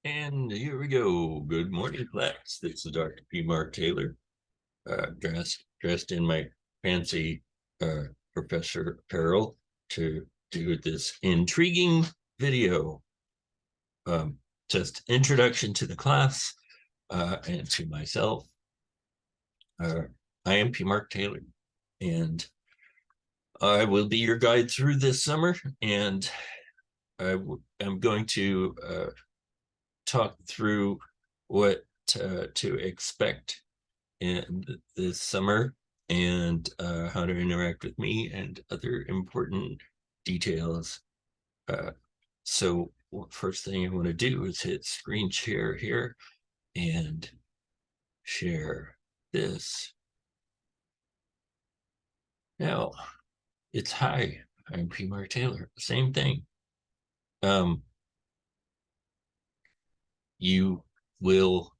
And here we go. Good morning, class. This is Dr. P. Mark Taylor, dressed in my fancy professor apparel to do this intriguing video. Just introduction to the class and to myself. I am P. Mark Taylor, and I will be your guide through this summer. And I'm going to talk through what to expect in this summer and how to interact with me and other important details. So first thing I want to do is hit screen share here and share this. Now, it's hi, I'm P. Mark Taylor. Same thing. You will,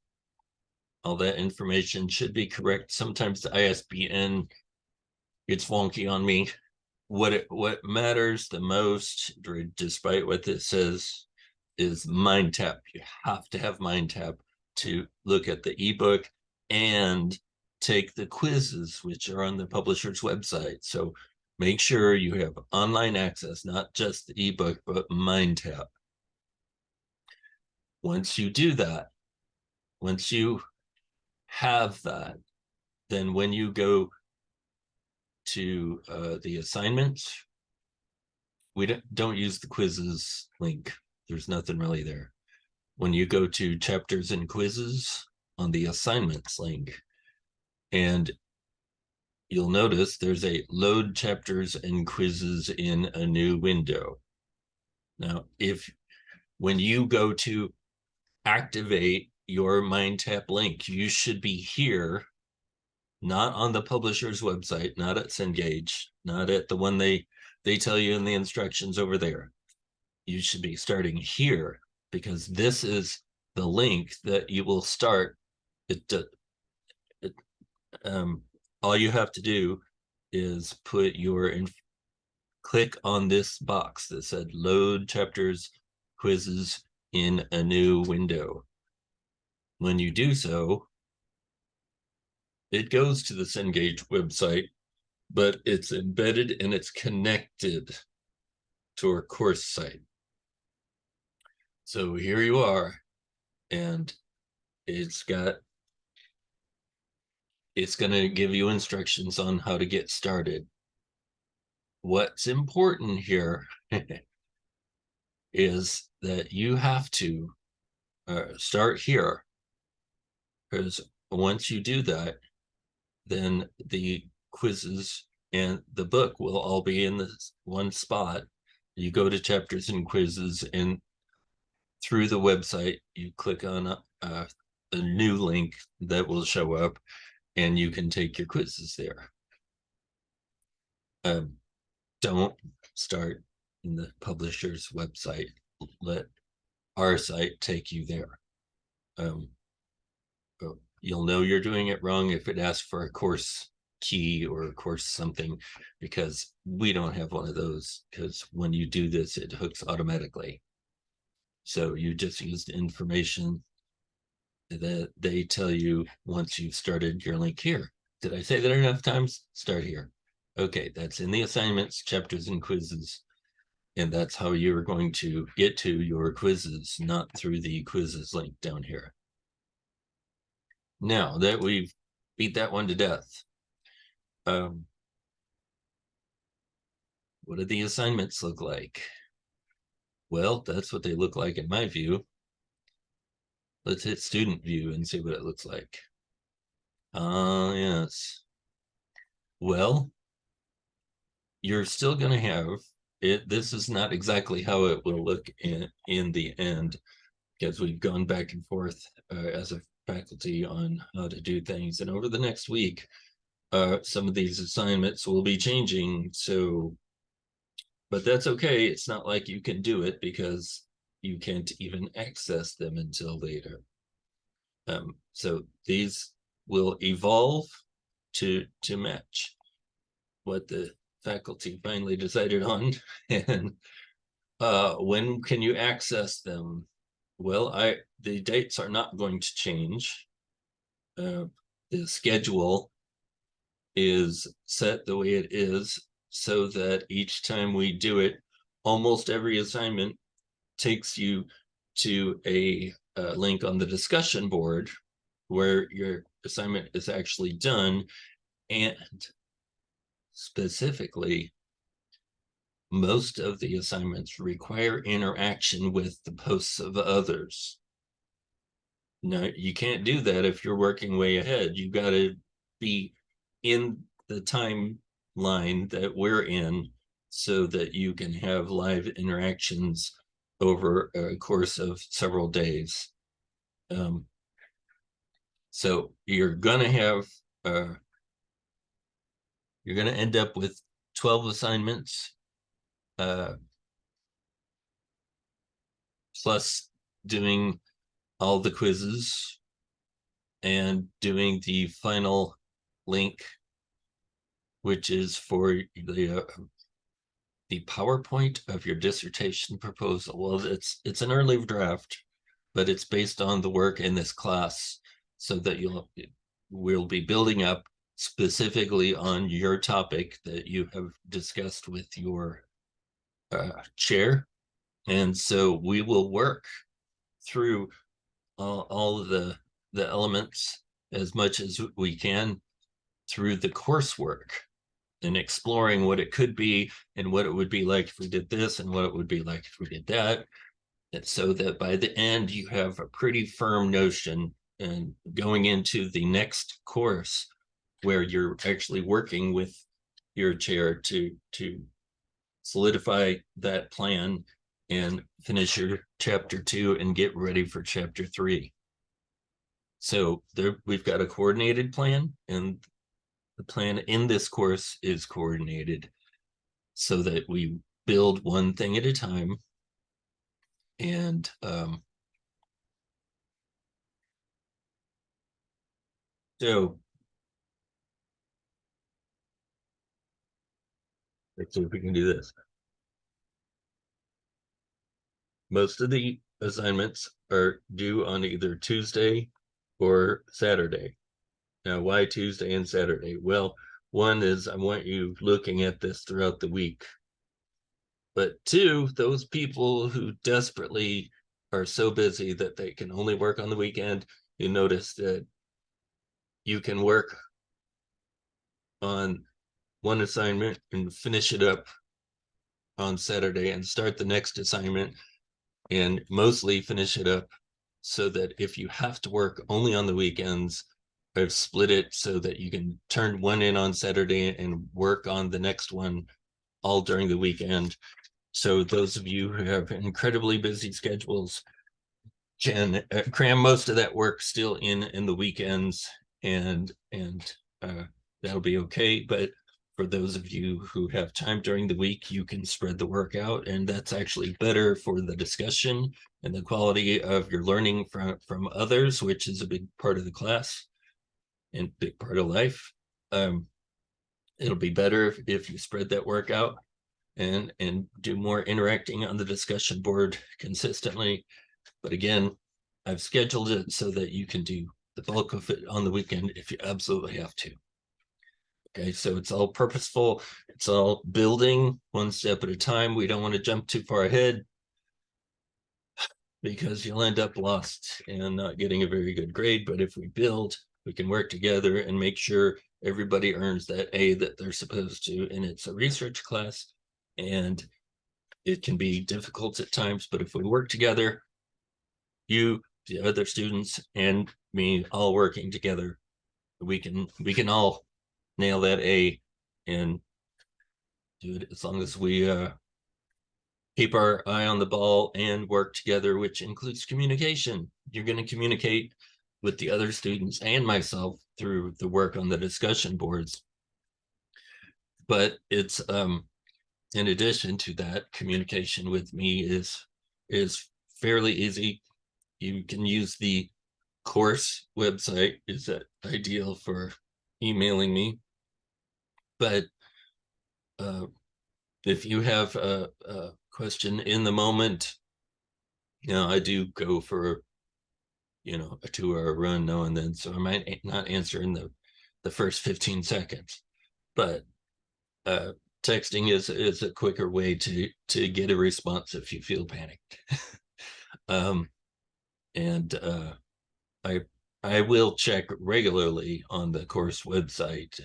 all that information should be correct. Sometimes the ISBN gets wonky on me. What matters the most, despite what this says, is MindTap. You have to have MindTap to look at the ebook and take the quizzes, which are on the publisher's website. So make sure you have online access, not just the ebook, but MindTap. Once you do that, once you have that, then when you go to the assignments, we don't use the quizzes link. There's nothing really there. When you go to chapters and quizzes on the assignments link, and you'll notice there's a load chapters and quizzes in a new window. Now, when you go to activate your MindTap link, you should be here, not on the publisher's website, not at Cengage, not at the one they tell you in the instructions over there. You should be starting here, because this is the link that you will start. All you have to do is put click on this box that said load chapters quizzes in a new window. When you do so, it goes to the Cengage website, but it's embedded and it's connected to our course site. So here you are, and it's going to give you instructions on how to get started. What's important here is that you have to start here, because once you do that, then the quizzes and the book will all be in this one spot. You go to chapters and quizzes, and through the website, you click on a new link that will show up, and you can take your quizzes there. Don't start in the publisher's website. Let our site take you there. You'll know you're doing it wrong if it asks for a course key or a course something, because we don't have one of those, because when you do this, it hooks automatically. So you just use the information that they tell you once you've started your link here. Did I say that enough times? Start here. Okay, that's in the assignments, chapters, and quizzes. And that's how you're going to get to your quizzes, not through the quizzes link down here. Now that we've beat that one to death, what do the assignments look like? Well, that's what they look like in my view. Let's hit student view and see what it looks like. Yes. Well, you're still going to have it. This is not exactly how it will look in the end, because we've gone back and forth as a faculty on how to do things. And over the next week, some of these assignments will be changing. So, but that's okay. It's not like you can do it, because you can't even access them until later. So these will evolve to match what the faculty finally decided on. And when can you access them? Well, the dates are not going to change. The schedule is set the way it is so that each time we do it, almost every assignment takes you to a link on the discussion board where your assignment is actually done. And specifically, most of the assignments require interaction with the posts of others. Now, you can't do that if you're working way ahead. You got to be in the timeline that we're in so that you can have live interactions over a course of several days. So you're going to have, you're going to end up with 12 assignments, plus doing all the quizzes and doing the final link, which is for the PowerPoint of your dissertation proposal. Well, it's an early draft, but it's based on the work in this class, so that we'll be building up specifically on your topic that you have discussed with your chair. And so we will work through all of the elements as much as we can through the coursework and exploring what it could be and what it would be like if we did this and what it would be like if we did that. And so that by the end, you have a pretty firm notion and going into the next course where you're actually working with your chair to solidify that plan and finish your chapter 2 and get ready for chapter 3. So there, we've got a coordinated plan, and the plan in this course is coordinated so that we build one thing at a time. And so let's see if we can do this. Most of the assignments are due on either Tuesday or Saturday. Now, why Tuesday and Saturday? Well, one is I want you looking at this throughout the week. But two, those people who desperately are so busy that they can only work on the weekend, you notice that you can work on one assignment and finish it up on Saturday and start the next assignment and mostly finish it up, so that if you have to work only on the weekends, I've split it so that you can turn one in on Saturday and work on the next one all during the weekend. So those of you who have incredibly busy schedules can cram most of that work still in the weekends, and that'll be okay. But for those of you who have time during the week, you can spread the work out, and that's actually better for the discussion and the quality of your learning from others, which is a big part of the class and big part of life. It'll be better if you spread that work out and do more interacting on the discussion board consistently. But again, I've scheduled it so that you can do the bulk of it on the weekend if you absolutely have to. Okay, so it's all purposeful. It's all building one step at a time. We don't want to jump too far ahead because you'll end up lost and not getting a very good grade. But if we build, we can work together and make sure everybody earns that A that they're supposed to. And it's a research class, and it can be difficult at times, but if we work together, you, the other students, and me all working together, we can all nail that A and do it, as long as we keep our eye on the ball and work together, which includes communication. You're going to communicate with the other students and myself through the work on the discussion boards. But it's in addition to that, communication with me is fairly easy. You can use the course website. Is that ideal for emailing me? But if you have a question in the moment, Now I do go for, a 2-hour run now and then, so I might not answer in the first 15 seconds, but texting is a quicker way to get a response if you feel panicked. And I I will check regularly on the course website,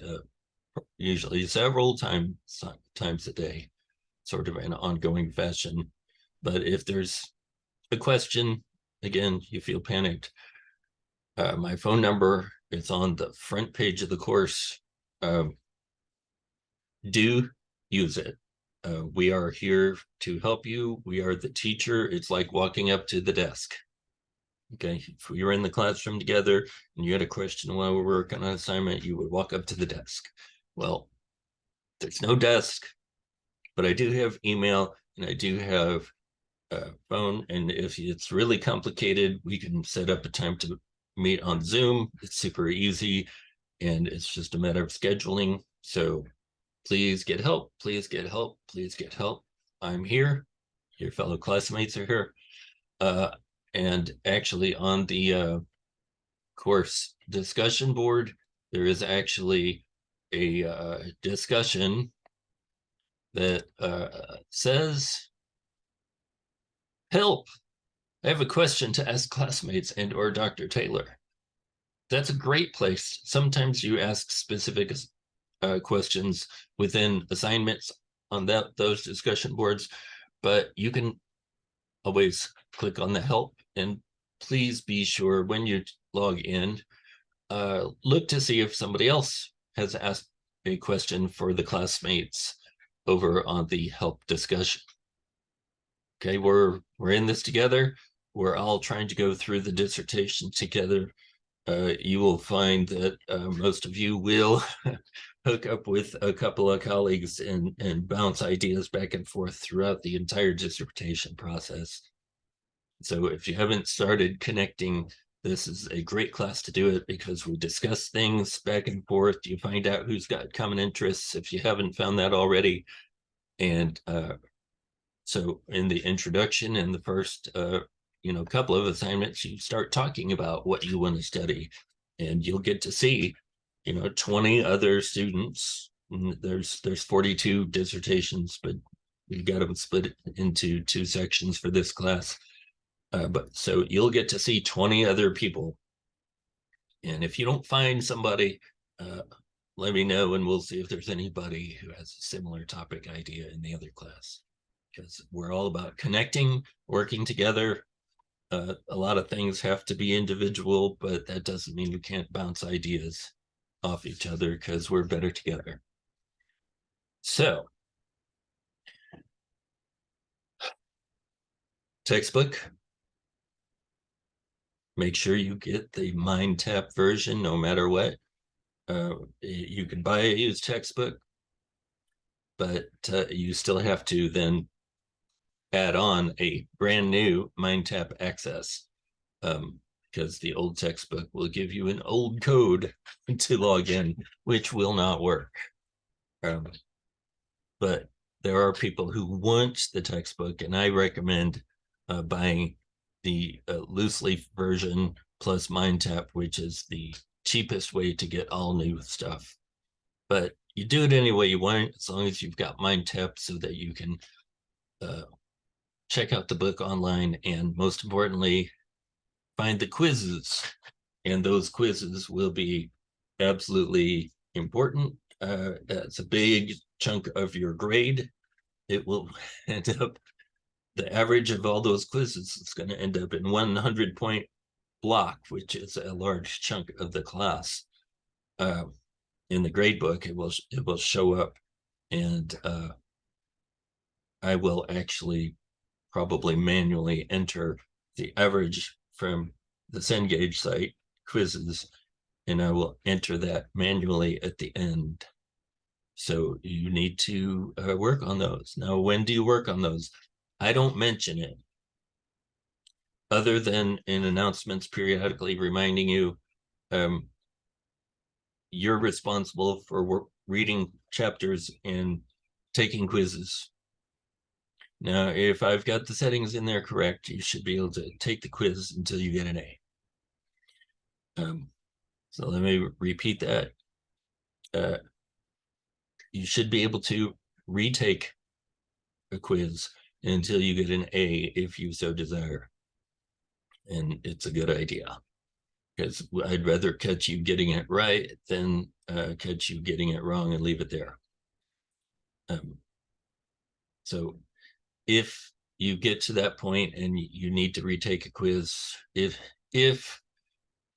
usually several times a day, sort of an ongoing fashion. But if there's a question, again, you feel panicked, my phone number is on the front page of the course. Do use it. We are here to help you. We are the teacher. It's like walking up to the desk. Okay, if we were in the classroom together and you had a question while we were working on assignment, you would walk up to the desk. Well, there's no desk, but I do have email and I do have a phone. And if it's really complicated, we can set up a time to meet on Zoom. It's super easy and it's just a matter of scheduling. So please get help. Please get help. Please get help. I'm here. Your fellow classmates are here. And actually on the course discussion board, there is actually a discussion that says, help, I have a question to ask classmates and or Dr. Taylor. That's a great place. Sometimes you ask specific questions within assignments on those discussion boards, but you can always click on the help. And please be sure when you log in, look to see if somebody else has asked a question for the classmates over on the help discussion. Okay, we're in this together. We're all trying to go through the dissertation together. You will find that most of you will hook up with a couple of colleagues and bounce ideas back and forth throughout the entire dissertation process. So if you haven't started connecting, this is a great class to do it because we discuss things back and forth. You find out who's got common interests if you haven't found that already. And so in the introduction and the first couple of assignments, you start talking about what you want to study, and you'll get to see 20 other students. There's 42 dissertations, but we've got them split into 2 sections for this class. But so you'll get to see 20 other people, and if you don't find somebody, let me know and we'll see if there's anybody who has a similar topic idea in the other class, because we're all about connecting, working together. A lot of things have to be individual, but that doesn't mean we can't bounce ideas off each other because we're better together. So, textbook. Make sure you get the MindTap version no matter what. You can buy a used textbook, but you still have to then add on a brand new MindTap access, because the old textbook will give you an old code to log in, which will not work. But there are people who want the textbook, and I recommend buying the loose leaf version plus MindTap, which is the cheapest way to get all new stuff. But you do it any way you want, as long as you've got MindTap so that you can check out the book online, and most importantly, find the quizzes. And those quizzes will be absolutely important. It's a big chunk of your grade. It will end up, the average of all those quizzes is going to end up in 100-point block, which is a large chunk of the class. In the grade book, it will show up, and I will actually probably manually enter the average from the Cengage site quizzes, and I will enter that manually at the end. So you need to work on those. Now, when do you work on those? I don't mention it, other than in announcements periodically reminding you you're responsible for reading chapters and taking quizzes. Now, if I've got the settings in there correct, you should be able to take the quiz until you get an A. So let me repeat that. You should be able to retake a quiz until you get an A if you so desire. And it's a good idea, because I'd rather catch you getting it right than catch you getting it wrong and leave it there. So if you get to that point and you need to retake a quiz, if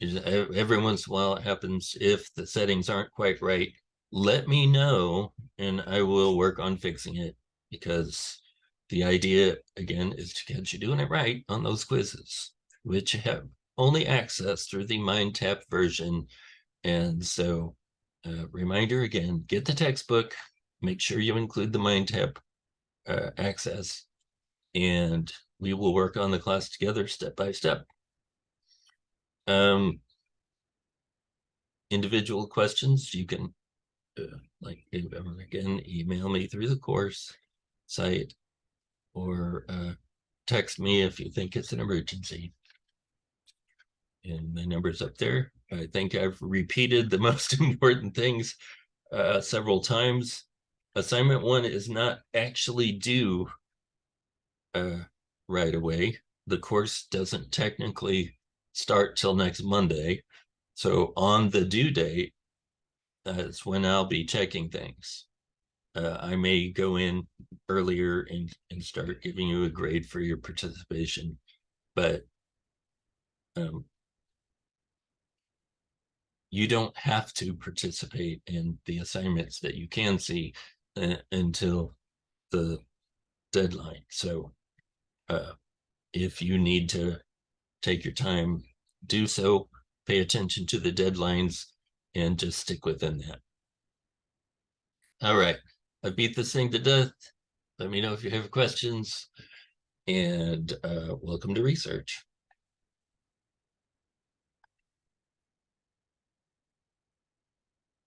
every once in a while it happens, if the settings aren't quite right, let me know and I will work on fixing it, because the idea again is to get you doing it right on those quizzes, which have only access through the MindTap version. And so reminder again, get the textbook, make sure you include the MindTap access, and we will work on the class together step by step. Individual questions, you can again, email me through the course site or text me if you think it's an emergency. And my number's up there. I think I've repeated the most important things several times. Assignment 1 is not actually due right away. The course doesn't technically start till next Monday. So on the due date, is when I'll be checking things. I may go in earlier and start giving you a grade for your participation, but you don't have to participate in the assignments that you can see until the deadline. So if you need to take your time, do so, pay attention to the deadlines, and just stick within that. All right, I beat this thing to death. Let me know if you have questions, and welcome to research.